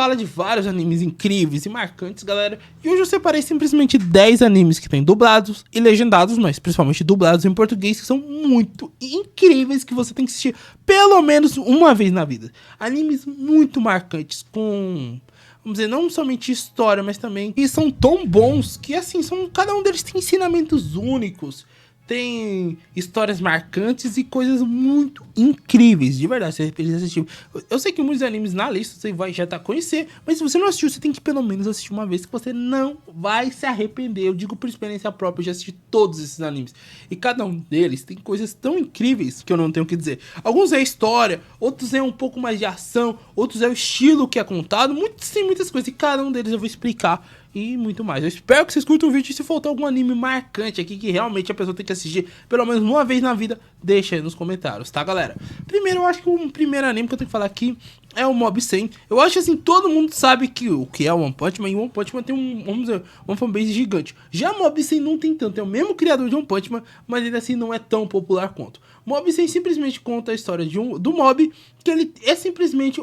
fala de vários animes incríveis e marcantes, galera. E hoje eu separei simplesmente 10 animes que tem dublados e legendados, mas principalmente dublados em português, que são muito incríveis, que você tem que assistir pelo menos uma vez na vida. Animes muito marcantes, com... vamos dizer, não somente história, mas também... e são tão bons que, assim, cada um deles tem ensinamentos únicos. Tem histórias marcantes e coisas muito incríveis, de verdade, você precisa assistir. Eu sei que muitos animes na lista você vai já tá conhecer, mas se você não assistiu, você tem que pelo menos assistir uma vez, que você não vai se arrepender. Eu digo por experiência própria, eu já assisti todos esses animes. E cada um deles tem coisas tão incríveis que eu não tenho o que dizer. Alguns é história, outros é um pouco mais de ação, outros é o estilo que é contado, tem muitas coisas, e cada um deles eu vou explicar e muito mais. Eu espero que vocês curtam o vídeo, e se faltar algum anime marcante aqui que realmente a pessoa tem que assistir pelo menos uma vez na vida, deixa aí nos comentários, tá, galera? Primeiro, eu acho que o primeiro anime que eu tenho que falar aqui é o Mob 100. Eu acho assim, todo mundo sabe que o que é o One Punch Man, e o One Punch Man tem vamos dizer, uma fanbase gigante. Já Mob 100 não tem tanto, é o mesmo criador de One Punch Man, mas ainda assim não é tão popular quanto. Mob 100 simplesmente conta a história do Mob, que ele é simplesmente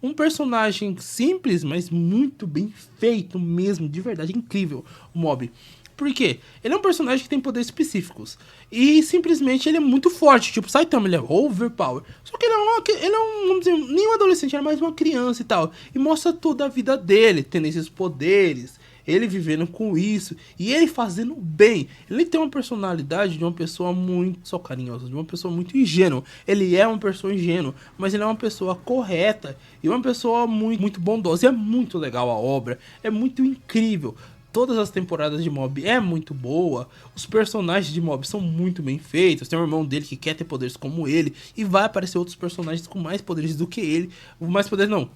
um personagem simples, mas muito bem feito mesmo, de verdade, incrível, o Mob. Por quê? Ele é um personagem que tem poderes específicos. E simplesmente ele é muito forte, tipo Saitama, ele é overpower. Só que ele é um, vamos dizer, nem um adolescente, ele é mais uma criança e tal. E mostra toda a vida dele, tendo esses poderes, ele vivendo com isso, e ele fazendo bem. Ele tem uma personalidade de uma pessoa muito só carinhosa, de uma pessoa muito ingênua. Ele é uma pessoa ingênua, mas ele é uma pessoa correta, e uma pessoa muito bondosa. E é muito legal a obra, é muito incrível. Todas as temporadas de Mob é muito boa, os personagens de Mob são muito bem feitos, tem um irmão dele que quer ter poderes como ele, e vai aparecer outros personagens com mais poderes do que ele,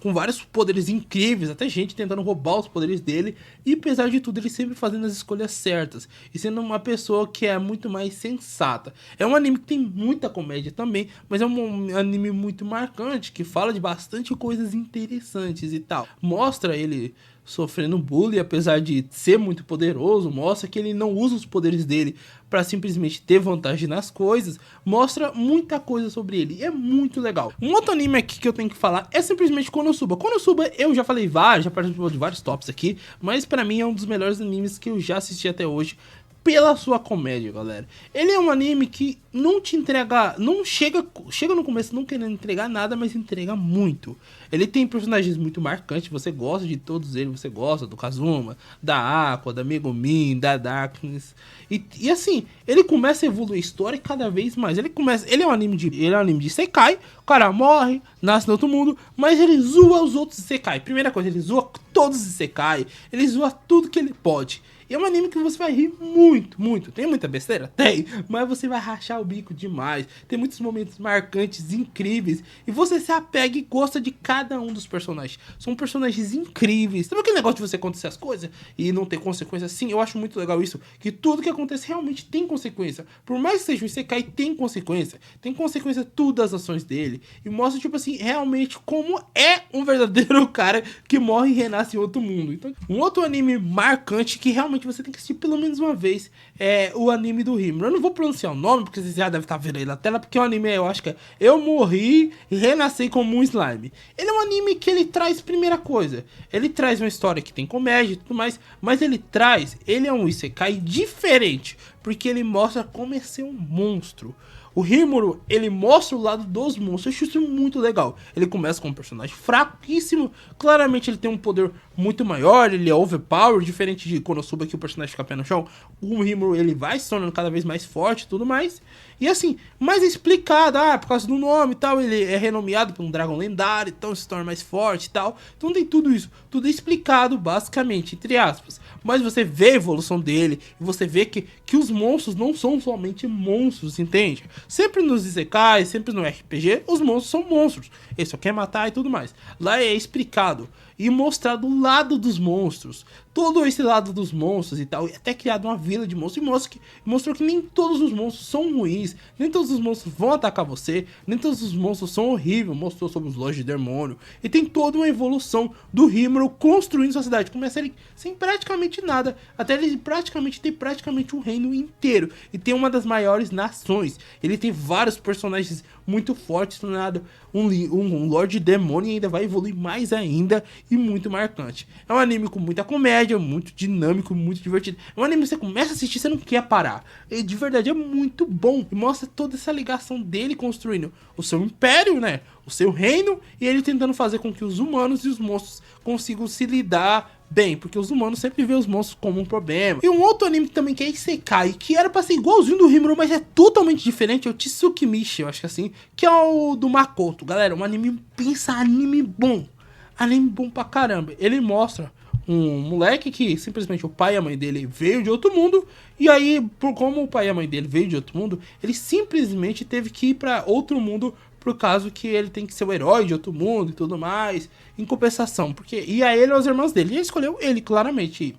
com vários poderes incríveis, até gente tentando roubar os poderes dele, e apesar de tudo ele sempre fazendo as escolhas certas, e sendo uma pessoa que é muito mais sensata. É um anime que tem muita comédia também, mas é um anime muito marcante, que fala de bastante coisas interessantes e tal. Mostra ele sofrendo bullying, apesar de ser muito poderoso, mostra que ele não usa os poderes dele para simplesmente ter vantagem nas coisas, mostra muita coisa sobre ele, e é muito legal. Um outro anime aqui que eu tenho que falar é simplesmente Konosuba. Konosuba eu já falei já participou de vários tops aqui, mas para mim é um dos melhores animes que eu já assisti até hoje, pela sua comédia, galera. Ele é um anime que não te entrega, não chega no começo não querendo entregar nada, mas entrega muito. Ele tem personagens muito marcantes, você gosta de todos eles, você gosta do Kazuma, da Aqua, da Megumin, da Darkness. E assim, ele começa a evoluir a história cada vez mais. Ele é um anime de Isekai, o cara morre, nasce no outro mundo, mas ele zoa os outros Isekai. Primeira coisa, ele zoa todos os Isekai, ele zoa tudo que ele pode. E é um anime que você vai rir muito, muito. Tem muita besteira? Tem. Mas você vai rachar o bico demais. Tem muitos momentos marcantes, incríveis. E você se apega e gosta de cada um dos personagens. São personagens incríveis. Sabe aquele negócio de você acontecer as coisas e não ter consequência? Sim, eu acho muito legal isso. Que tudo que acontece realmente tem consequência. Por mais que seja um Isekai, tem consequência. Tem consequência tudo das ações dele. E mostra, tipo assim, realmente como é um verdadeiro cara que morre e renasce em outro mundo. Então, um outro anime marcante que realmente você tem que assistir pelo menos uma vez é o anime do Rimuru. Eu não vou pronunciar o nome, porque você já deve estar vendo aí na tela, porque o anime eu acho que é Eu Morri e Renasci como um Slime. Ele é um anime que ele traz, primeira coisa, ele traz uma história que tem comédia e tudo mais, mas ele é um Isekai diferente, porque ele mostra como é ser um monstro. O Rimuru, ele mostra o lado dos monstros, eu acho isso muito legal. Ele começa com um personagem fraquíssimo, claramente ele tem um poder muito maior, ele é overpower, diferente de Konosuba que o personagem fica pé no chão. O Rimuru, ele vai se tornando cada vez mais forte e tudo mais. E assim, mais explicado, por causa do nome e tal, ele é renomeado por um dragão lendário, então se torna mais forte e tal. Então tem tudo isso, tudo explicado basicamente, entre aspas. Mas você vê a evolução dele, e você vê que os monstros não são somente monstros, entende? Sempre nos Isekais, sempre no RPG, os monstros são monstros. Ele só quer matar e tudo mais. Lá é explicado e mostrado o lado dos monstros. Todo esse lado dos monstros e tal. E até criado uma vila de monstros. E mostrou que nem todos os monstros são ruins. Nem todos os monstros vão atacar você. Nem todos os monstros são horríveis. Mostrou sobre os Lords de Demônio. E tem toda uma evolução do Rimuru construindo sua cidade. Começa ele sem praticamente nada. Até ele praticamente ter um reino inteiro. E tem uma das maiores nações. Ele Ele tem vários personagens muito fortes, do nada. Um Lorde Demônio ainda vai evoluir mais ainda e muito marcante. É um anime com muita comédia, muito dinâmico, muito divertido. É um anime que você começa a assistir, você não quer parar. E de verdade é muito bom. E mostra toda essa ligação dele construindo o seu império, né? O seu reino, e ele tentando fazer com que os humanos e os monstros consigam se lidar bem, porque os humanos sempre vê os monstros como um problema. E um outro anime também que é Isekai, que era pra ser igualzinho do Rimuru, mas é totalmente diferente, é o Tsukimichi, eu acho que é assim, que é o do Makoto. Galera, um anime, pensa anime bom pra caramba. Ele mostra um moleque que simplesmente o pai e a mãe dele veio de outro mundo, e aí, por como o pai e a mãe dele veio de outro mundo, ele simplesmente teve que ir pra outro mundo, por causa que ele tem que ser o herói de outro mundo e tudo mais, em compensação, porque ia ele aos irmãos dele, e ele escolheu ele, claramente.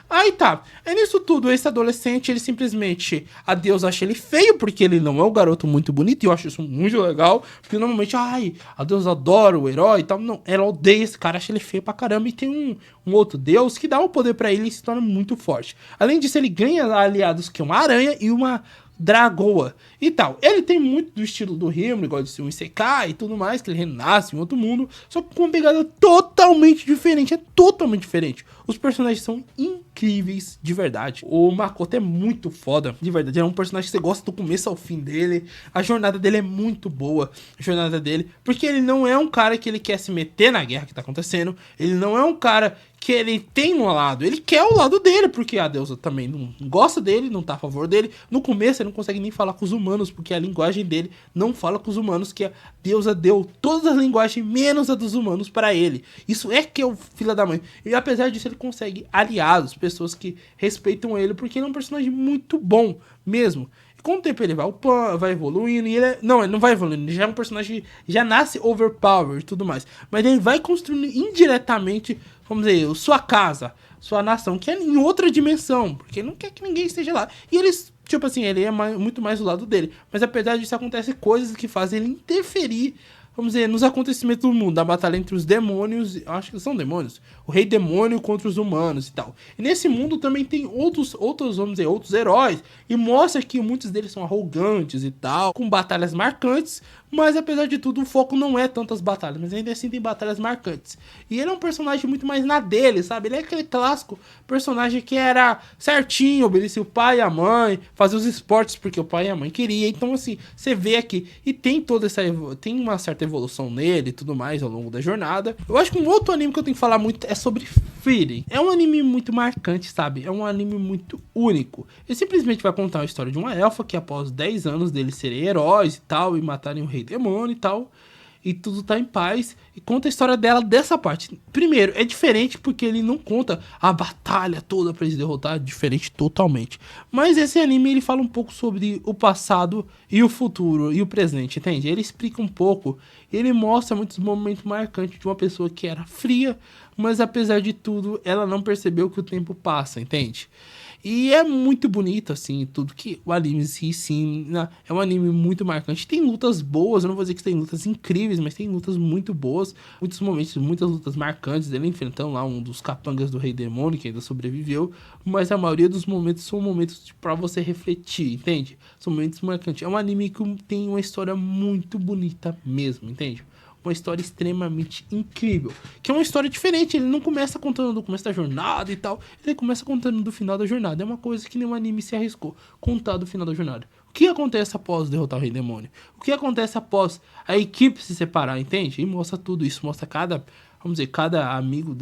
Aí tá, é nisso tudo, esse adolescente, ele simplesmente, a Deus acha ele feio, porque ele não é um garoto muito bonito, e eu acho isso muito legal, porque normalmente, ai, a Deus adora o herói e tal, não, ela odeia esse cara, acha ele feio pra caramba, e tem um outro Deus que dá o poder pra ele e se torna muito forte. Além disso, ele ganha aliados que é uma aranha e uma dragoa e tal. Ele tem muito do estilo do Rimuru, igual de ser um Isekai e tudo mais, que ele renasce em outro mundo, só que com uma pegada totalmente diferente, é totalmente diferente. Os personagens são incríveis de verdade. O Makoto é muito foda, de verdade. É um personagem que você gosta do começo ao fim dele. A jornada dele é muito boa, a jornada dele, porque ele não é um cara que ele quer se meter na guerra que tá acontecendo, ele não é um cara que ele tem um lado, ele quer o lado dele, porque a deusa também não gosta dele, não tá a favor dele. No começo ele não consegue nem falar com os humanos, porque a linguagem dele não fala com os humanos, que a deusa deu todas as linguagens, menos a dos humanos, para ele. Isso é que é o filho da mãe. E apesar disso ele consegue aliados, pessoas que respeitam ele, porque ele é um personagem muito bom mesmo. Com o tempo ele vai evoluindo, e ele não vai evoluindo, ele já é um personagem, já nasce overpowered e tudo mais. Mas ele vai construindo indiretamente, vamos dizer, sua casa, sua nação, que é em outra dimensão, porque ele não quer que ninguém esteja lá. E eles, tipo assim, ele é muito mais do lado dele. Mas apesar disso, acontecem coisas que fazem ele interferir, vamos dizer, nos acontecimentos do mundo, da batalha entre os demônios, acho que são demônios, o rei demônio contra os humanos e tal. E nesse mundo também tem outros, vamos dizer, outros heróis, e mostra que muitos deles são arrogantes e tal, com batalhas marcantes, mas apesar de tudo, o foco não é tantas batalhas, mas ainda assim tem batalhas marcantes. E ele é um personagem muito mais na dele, sabe? Ele é aquele clássico personagem que era certinho, obedecia o pai e a mãe, fazia os esportes porque o pai e a mãe queriam. Então, assim, você vê aqui, e tem toda essa, tem uma certa evolução nele e tudo mais ao longo da jornada. Eu acho que um outro anime que eu tenho que falar muito é sobre Frieren. É um anime muito marcante, sabe? É um anime muito único. Ele simplesmente vai contar a história de uma elfa que após 10 anos deles serem heróis e tal, e matarem o rei demônio e tal, e tudo tá em paz, e conta a história dela dessa parte. Primeiro, é diferente porque ele não conta a batalha toda pra eles derrotar, é diferente totalmente. Mas esse anime, ele fala um pouco sobre o passado e o futuro e o presente, entende? Ele explica um pouco, ele mostra muitos momentos marcantes de uma pessoa que era fria, mas apesar de tudo, ela não percebeu que o tempo passa, entende? E é muito bonito, assim, tudo que o anime se ensina. É um anime muito marcante. Tem lutas boas, eu não vou dizer que tem lutas incríveis, mas tem lutas muito boas. Muitos momentos, muitas lutas marcantes dele enfrentando lá um dos capangas do Rei Demônio, que ainda sobreviveu. Mas a maioria dos momentos são momentos pra você refletir, entende? São momentos marcantes. É um anime que tem uma história muito bonita mesmo, entende? Uma história extremamente incrível, que é uma história diferente. Ele não começa contando do começo da jornada e tal, ele começa contando do final da jornada. É uma coisa que nenhum anime se arriscou, contar do final da jornada. O que acontece após derrotar o Rei Demônio? O que acontece após a equipe se separar, entende? E mostra tudo isso, mostra vamos dizer, cada amigo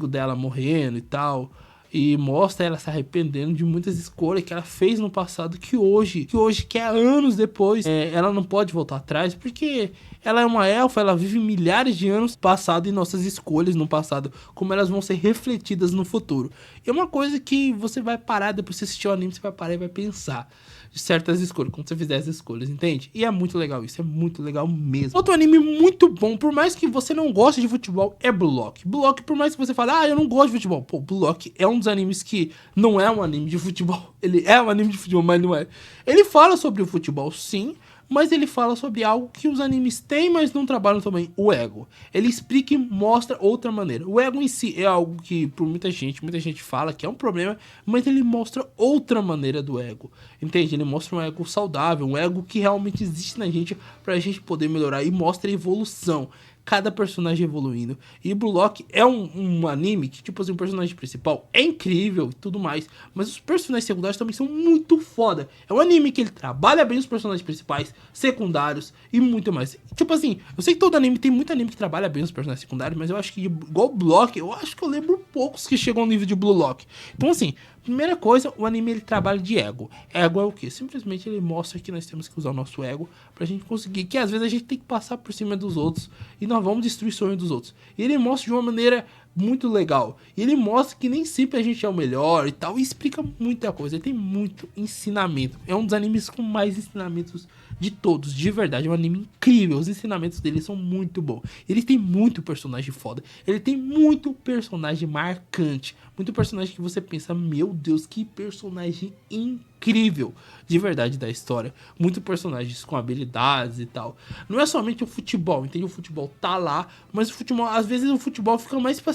dela morrendo e tal, e mostra ela se arrependendo de muitas escolhas que ela fez no passado, que hoje, que é anos depois, ela não pode voltar atrás, porque ela é uma elfa, ela vive milhares de anos passado, e nossas escolhas no passado, como elas vão ser refletidas no futuro. E é uma coisa que você vai parar, depois que você assistir o anime, você vai parar e vai pensar de certas escolhas, quando você fizer as escolhas, entende? E é muito legal isso, é muito legal mesmo. Outro anime muito bom, por mais que você não goste de futebol, é Blue Lock. Blue Lock, por mais que você fale, eu não gosto de futebol, pô, Blue Lock é um dos animes que não é um anime de futebol. Ele é um anime de futebol, mas não é. Ele fala sobre o futebol, sim, mas ele fala sobre algo que os animes têm, mas não trabalham também, o ego. Ele explica e mostra outra maneira. O ego em si é algo que por muita gente fala que é um problema, mas ele mostra outra maneira do ego, entende? Ele mostra um ego saudável, um ego que realmente existe na gente pra gente poder melhorar, e mostra a evolução, cada personagem evoluindo. E Blue Lock é um anime que, tipo assim, o personagem principal é incrível e tudo mais, mas os personagens secundários também são muito foda. É um anime que ele trabalha bem os personagens principais, secundários e muito mais. Tipo assim, eu sei que todo anime, tem muito anime que trabalha bem os personagens secundários, mas eu acho que igual Blue Lock, eu acho que eu lembro poucos que chegam ao nível de Blue Lock. Então assim, primeira coisa, o anime ele trabalha de ego. Ego é o quê? Simplesmente ele mostra que nós temos que usar o nosso ego pra gente conseguir, que às vezes a gente tem que passar por cima dos outros e nós vamos destruir o sonho dos outros. E ele mostra de uma maneira muito legal. E ele mostra que nem sempre a gente é o melhor e tal, e explica muita coisa. Ele tem muito ensinamento. É um dos animes com mais ensinamentos de todos, de verdade. É um anime incrível. Os ensinamentos dele são muito bons. Ele tem muito personagem foda. Ele tem muito personagem marcante. Muito personagem que você pensa, meu Deus, que personagem incrível, de verdade, da história. Muitos personagens com habilidades e tal. Não é somente o futebol, entende? O futebol tá lá, mas o futebol, às vezes o futebol fica mais pra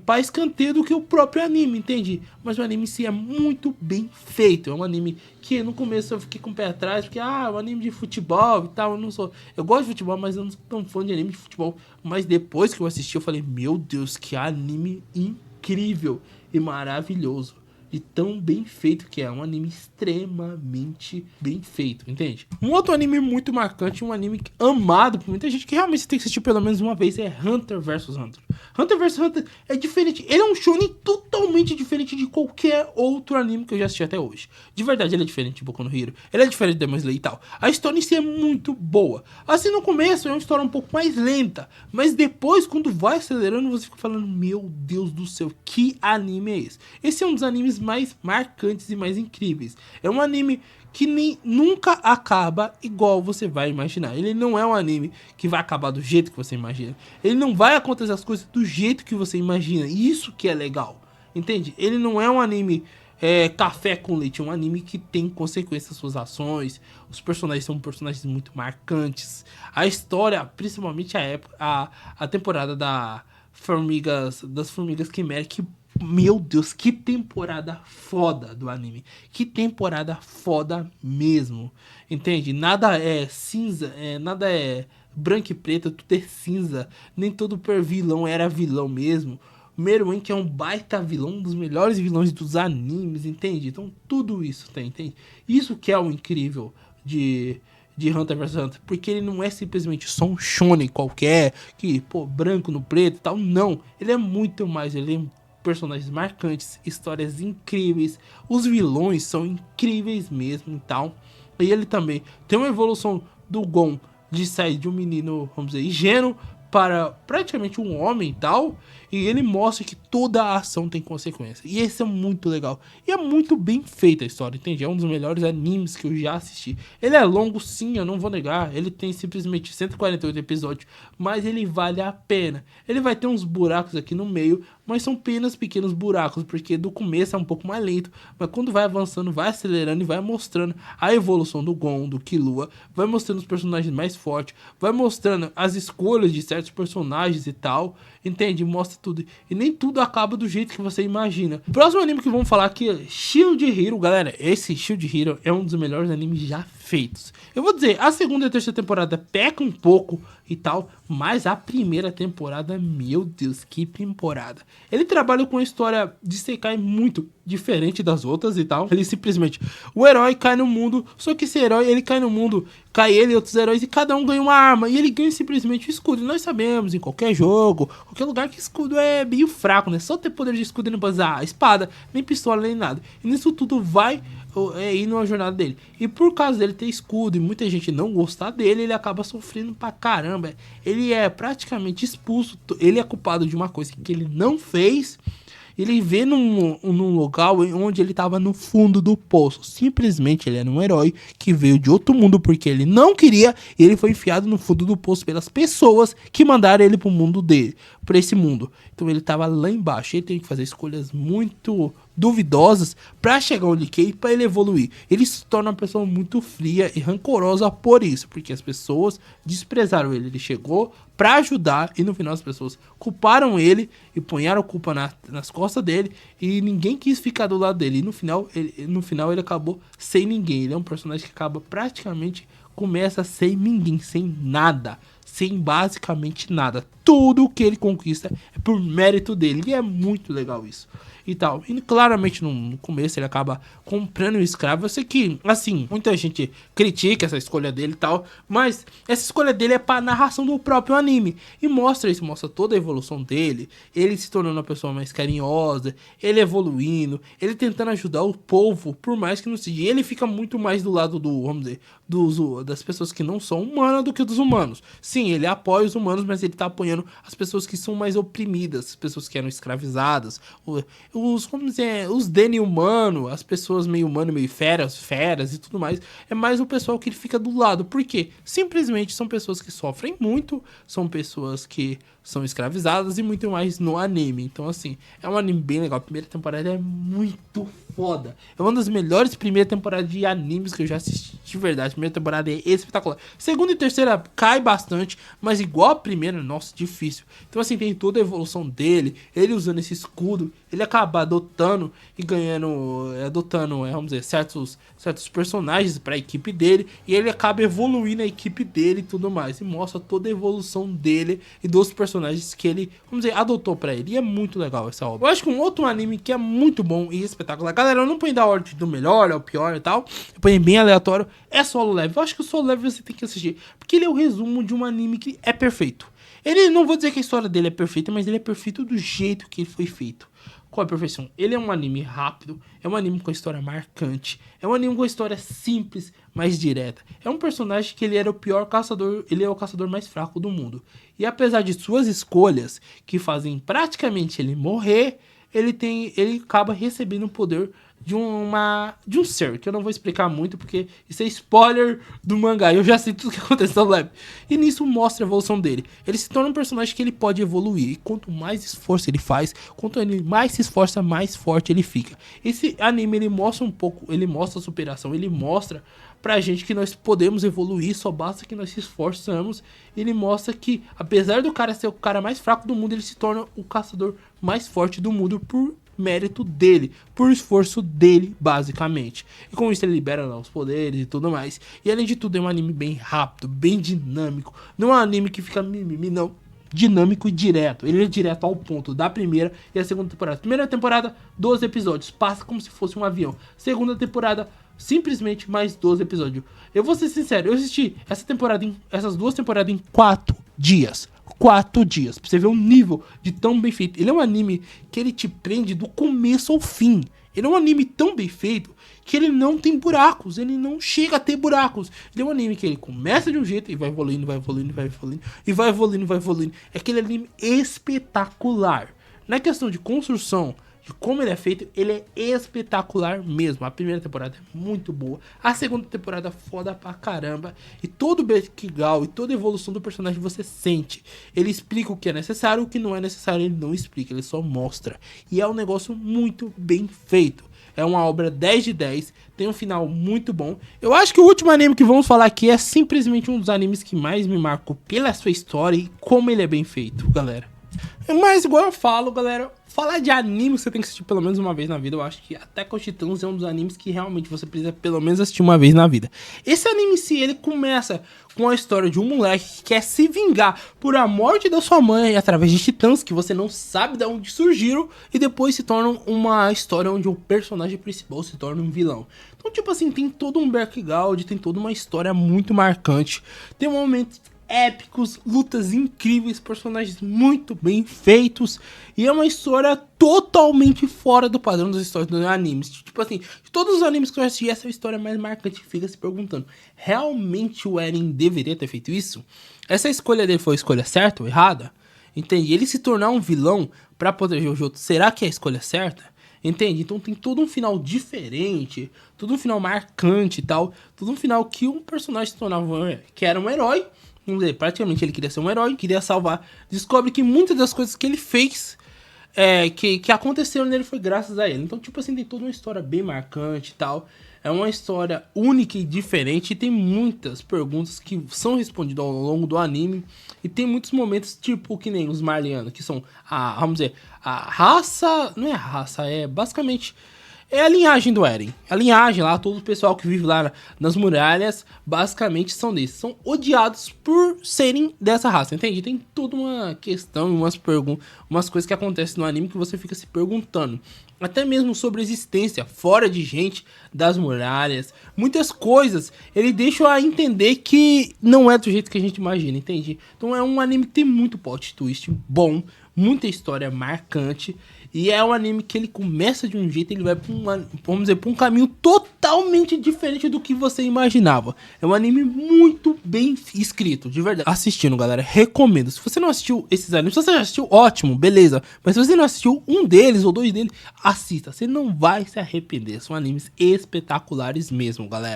pra escanteio do que o próprio anime, entende? Mas o anime em si é muito bem feito. É um anime que no começo eu fiquei com o pé atrás, porque, um anime de futebol e tal, eu não sou... Eu gosto de futebol, mas eu não sou tão fã de anime de futebol. Mas depois que eu assisti, eu falei, meu Deus, que anime incrível e maravilhoso. E tão bem feito que é. Um anime extremamente bem feito, entende? Um outro anime muito marcante, um anime amado por muita gente, que realmente tem que assistir pelo menos uma vez, é Hunter vs Hunter. Hunter vs Hunter é diferente. Ele é um shonen totalmente diferente de qualquer outro anime que eu já assisti até hoje. De verdade, ele é diferente de Boku no Hero. Ele é diferente de Demon Slayer e tal. A história em si é muito boa. Assim, no começo é uma história um pouco mais lenta, mas depois, quando vai acelerando, você fica falando, meu Deus do céu, que anime é esse? Esse é um dos animes mais marcantes e mais incríveis. É um anime que nunca acaba igual você vai imaginar. Ele não é um anime que vai acabar do jeito que você imagina. Ele não vai acontecer as coisas do jeito que você imagina. Isso que é legal, entende? Ele não é um anime café com leite. É um anime que tem consequências nas suas ações. Os personagens são personagens muito marcantes. A história, principalmente a temporada das Formigas Quimera, que, meu Deus, que temporada foda do anime. Que temporada foda mesmo. Entende? Nada é cinza, nada é branco e preto, tudo é cinza. Nem todo vilão era vilão mesmo. Meruem, que é um baita vilão, um dos melhores vilões dos animes, entende? Então tudo isso tem, entende? Isso que é o incrível de Hunter vs Hunter, porque ele não é simplesmente só um shonen qualquer, que, pô, branco no preto e tal, não. Ele é muito mais, ele é personagens marcantes, histórias incríveis, os vilões são incríveis mesmo e tal. E ele também tem uma evolução do Gon de sair de um menino, vamos dizer, ingênuo para praticamente um homem e tal. E ele mostra que toda a ação tem consequência. E esse é muito legal. E é muito bem feita a história, entende? É um dos melhores animes que eu já assisti. Ele é longo, sim, eu não vou negar. Ele tem simplesmente 148 episódios. Mas ele vale a pena. Ele vai ter uns buracos aqui no meio, mas são apenas pequenos buracos, porque do começo é um pouco mais lento. Mas quando vai avançando, vai acelerando e vai mostrando a evolução do Gon, do Killua. Vai mostrando os personagens mais fortes. Vai mostrando as escolhas de certos personagens e tal. Entende? Mostra tudo. E nem tudo acaba do jeito que você imagina. O próximo anime que vamos falar aqui é Shield Hero. Galera, esse Shield Hero é um dos melhores animes já feitos. Eu vou dizer, a segunda e a terceira temporada pecam um pouco e tal, mas a primeira temporada, meu Deus, que temporada. Ele trabalha com uma história de Sekai muito diferente das outras e tal. Ele simplesmente, o herói cai no mundo, só que esse herói, ele cai no mundo, cai ele e outros heróis, e cada um ganha uma arma, e ele ganha simplesmente o escudo. E nós sabemos, em qualquer jogo, qualquer lugar, que escudo é meio fraco, né? Só ter poder de escudo e não pode usar espada, nem pistola, nem nada. E nisso tudo vai ir numa jornada dele. E por causa dele ter escudo e muita gente não gostar dele, ele acaba sofrendo pra caramba. Ele é praticamente expulso, ele é culpado de uma coisa que ele não fez. Ele vê num local onde ele estava no fundo do poço. Simplesmente ele era um herói que veio de outro mundo porque ele não queria. E ele foi enfiado no fundo do poço pelas pessoas que mandaram ele pro mundo dele, pra esse mundo. Então ele estava lá embaixo. Ele tem que fazer escolhas muito duvidosas pra chegar onde quer e pra ele evoluir. Ele se torna uma pessoa muito fria e rancorosa por isso, porque as pessoas desprezaram ele. Ele chegou pra ajudar e no final as pessoas culparam ele e punharam a culpa nas costas dele e ninguém quis ficar do lado dele. E no final ele acabou sem ninguém. Ele é um personagem que acaba praticamente, começa sem ninguém, sem nada, sem basicamente nada. Tudo que ele conquista é por mérito dele. E é muito legal isso. E tal. E claramente no começo ele acaba comprando um escravo. Eu sei que, assim, muita gente critica essa escolha dele e tal. Mas essa escolha dele é pra narração do próprio anime. E mostra isso, mostra toda a evolução dele. Ele se tornando uma pessoa mais carinhosa. Ele evoluindo. Ele tentando ajudar o povo, por mais que não seja. E ele fica muito mais do lado vamos dizer, das pessoas que não são humanas do que dos humanos. Sim, ele apoia os humanos, mas ele tá apoiando as pessoas que são mais oprimidas, as pessoas que eram escravizadas, vamos dizer, os Deni humano, as pessoas meio humano, meio feras e tudo mais. É mais o pessoal que ele fica do lado. Por quê? Simplesmente são pessoas que sofrem muito, são pessoas que são escravizadas e muito mais no anime. Então, assim, é um anime bem legal. A primeira temporada é muito foda. É uma das melhores primeiras temporadas de animes que eu já assisti, de verdade. A primeira temporada é espetacular. Segunda e terceira cai bastante, mas igual a primeira, nossa, difícil. Então, assim, tem toda a evolução dele, ele usando esse escudo, ele acaba adotando e ganhando, vamos dizer, certos personagens pra equipe dele, e ele acaba evoluindo a equipe dele e tudo mais. E mostra toda a evolução dele e dos personagens que ele, vamos dizer, adotou pra ele. E é muito legal essa obra. Eu acho que um outro anime que é muito bom e espetacular, galera, eu não ponho da ordem do melhor ao pior e tal, eu ponho bem aleatório, é Solo Leveling. Eu acho que o Solo Leveling você tem que assistir, porque ele é o resumo de um anime que é perfeito. Ele, não vou dizer que a história dele é perfeita, mas ele é perfeito do jeito que ele foi feito. Qual é a perfeição? Ele é um anime rápido, é um anime com história marcante, é um anime com história simples, mais direta. É um personagem que ele era o pior caçador, ele é o caçador mais fraco do mundo. E apesar de suas escolhas, que fazem praticamente ele morrer, ele acaba recebendo o poder de um ser, que eu não vou explicar muito, porque isso é spoiler do mangá, eu já sei tudo que aconteceu no Lab. E nisso mostra a evolução dele. Ele se torna um personagem que ele pode evoluir, e quanto mais esforço ele faz, quanto ele mais se esforça, mais forte ele fica. Esse anime, ele mostra um pouco, ele mostra a superação, ele mostra pra gente que nós podemos evoluir, só basta que nós se esforçamos. Ele mostra que, apesar do cara ser o cara mais fraco do mundo, ele se torna o caçador mais forte do mundo por mérito dele, por esforço dele, basicamente. E com isso ele libera os poderes e tudo mais. E além de tudo é um anime bem rápido, bem dinâmico. Não é um anime que fica mimimi, não. Dinâmico e direto. Ele é direto ao ponto da primeira e a segunda temporada. Primeira temporada, 12 episódios. Passa como se fosse um avião. Segunda temporada, simplesmente mais 12 episódios. Eu vou ser sincero, eu assisti essas duas temporadas em 4 dias. 4 dias, pra você ver o nível de tão bem feito. Ele é um anime que ele te prende do começo ao fim. Ele é um anime tão bem feito que ele não tem buracos, ele não chega a ter buracos. Ele é um anime que ele começa de um jeito e vai evoluindo, vai evoluindo, vai evoluindo, e vai evoluindo, vai evoluindo. É aquele anime espetacular. Na questão de construção, de como ele é feito, ele é espetacular mesmo. A primeira temporada é muito boa, a segunda temporada foda pra caramba, e todo o background e toda a evolução do personagem você sente. Ele explica o que é necessário, o que não é necessário ele não explica, ele só mostra. E é um negócio muito bem feito. É uma obra 10 de 10, tem um final muito bom. Eu acho que o último anime que vamos falar aqui é simplesmente um dos animes que mais me marcou pela sua história e como ele é bem feito, galera. Mas igual eu falo, galera, falar de anime você tem que assistir pelo menos uma vez na vida. Eu acho que Attack on Titans é um dos animes que realmente você precisa pelo menos assistir uma vez na vida. Esse anime em si, ele começa com a história de um moleque que quer se vingar por a morte da sua mãe através de titãs que você não sabe de onde surgiram, e depois se torna uma história onde o personagem principal se torna um vilão. Então, tipo assim, tem todo um background, tem toda uma história muito marcante, tem momentos épicos, lutas incríveis, personagens muito bem feitos, e é uma história totalmente fora do padrão das histórias dos animes. Tipo assim, de todos os animes que eu assisti, essa é a história mais marcante que fica se perguntando: realmente o Eren deveria ter feito isso? Essa escolha dele foi a escolha certa ou errada? Entende? Ele se tornar um vilão pra proteger o Joto, será que é a escolha certa? Entende? Então tem todo um final diferente, todo um final marcante e tal, todo um final que um personagem se tornava, que era um herói. Vamos dizer, praticamente ele queria ser um herói, queria salvar. Descobre que muitas das coisas que ele fez que aconteceram nele foi graças a ele. Então, tipo assim, tem toda uma história bem marcante e tal. É uma história única e diferente. E tem muitas perguntas que são respondidas ao longo do anime. E tem muitos momentos, tipo, que nem os Marlianos, que são vamos dizer, a raça. Não é raça, é basicamente. É a linhagem do Eren. A linhagem lá, todo o pessoal que vive lá nas muralhas, basicamente são desses. São odiados por serem dessa raça, entende? Tem toda uma questão, umas coisas que acontecem no anime que você fica se perguntando. Até mesmo sobre a existência fora de gente das muralhas. Muitas coisas ele deixa a entender que não é do jeito que a gente imagina, entende? Então é um anime que tem muito plot twist bom, muita história marcante. E é um anime que ele começa de um jeito, ele vai vamos dizer, pra um caminho totalmente diferente do que você imaginava. É um anime muito bem escrito, de verdade. Assistindo, galera, recomendo. Se você não assistiu esses animes, se você já assistiu, ótimo, beleza. Mas se você não assistiu um deles ou dois deles, assista. Você não vai se arrepender. São animes espetaculares mesmo, galera.